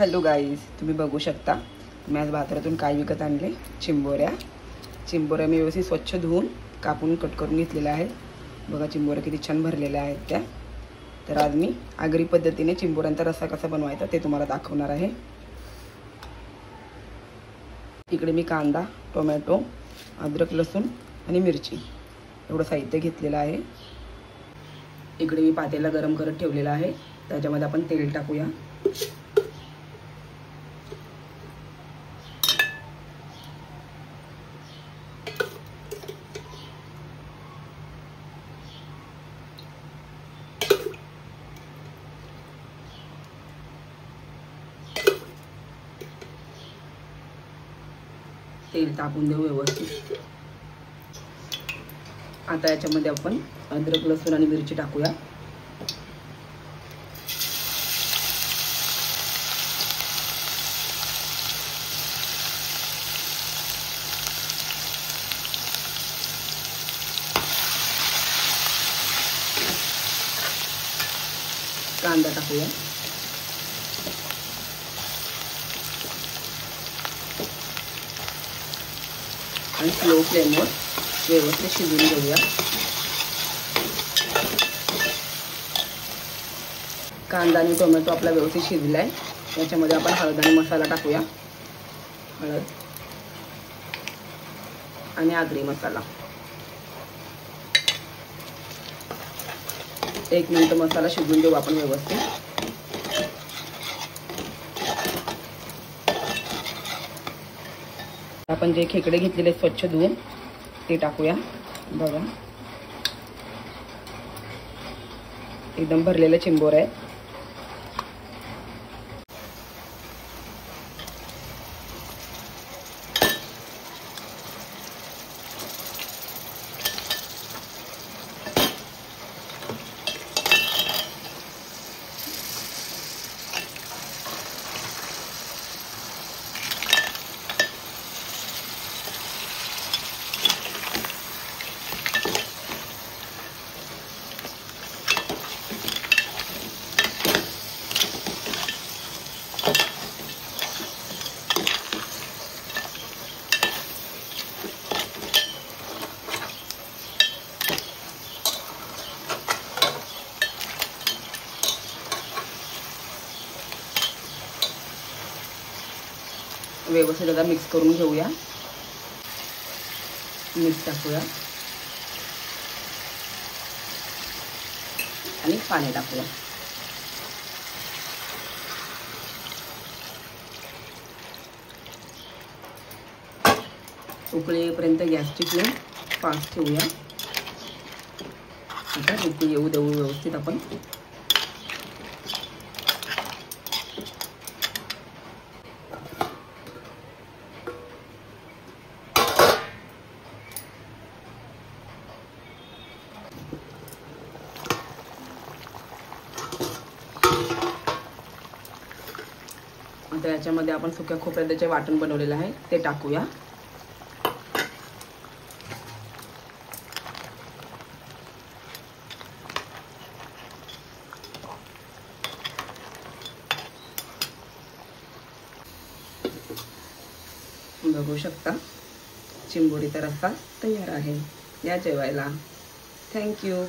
Hello guys, तुम्ही बघू शकता मी आज बाजारातून काय विकत आणले. चिंबोऱ्या मी व्यवस्थित स्वच्छ धुवून कापून कट करून घेतलेल्या आहेत. बघा चिंबोऱ्या किती छान भरलेल्या आहेत त्या. तर आज मी आगरी पद्धतीने चिंबोऱ्यांचा रस्सा कसा बनवायचा ते तुम्हाला दाखवणार आहे. इकडे मी कांदा, टोमॅटो, अद्रक, लसूण आणि मिरची एवढं साहित्य घेतलेलं आहे. इकडे मी पातेला गरम करत ठेवलेला आहे. त्याच्यामध्ये आपण तेल टाकूया. तेल तापून देऊ व्यवस्थित. आता याच्यामध्ये आपण अद्रक, लसूण आणि मिरची टाकूया. कांदा टाकूया. आणि स्लो फ्लेमवर व्यवस्थित शिजवून घेऊया. कांदा आणि टोमॅटो आपला व्यवस्थित शिजलाय. याच्यामध्ये आपण हळद आणि मसाला टाकूया. हळद आणि आगरी मसाला. 1 मिनिट मसाला शिजवून घेऊ आपण व्यवस्थित. आपण जे खेकडे घेतलेले स्वच्छ धुवून ते टाकूया. बघा एकदम भरलेले चिंबोर आहे. व्यवस्थित आता मिक्स करून घेऊया. मीठ टाकूया आणि पाणी टाकूया. उकळी येईपर्यंत गॅसची फ्लेम फास्ट ठेवूया. आता उकळी येऊ देऊ व्यवस्थित आपण. आता याच्यामध्ये आपण सुक्या खोबऱ्याचे वाटण बनवलेलं आहे ते टाकूया. बघू शकता चिंबोरीचा रस्सा तयार आहे. या जेवायला. थँक्यू.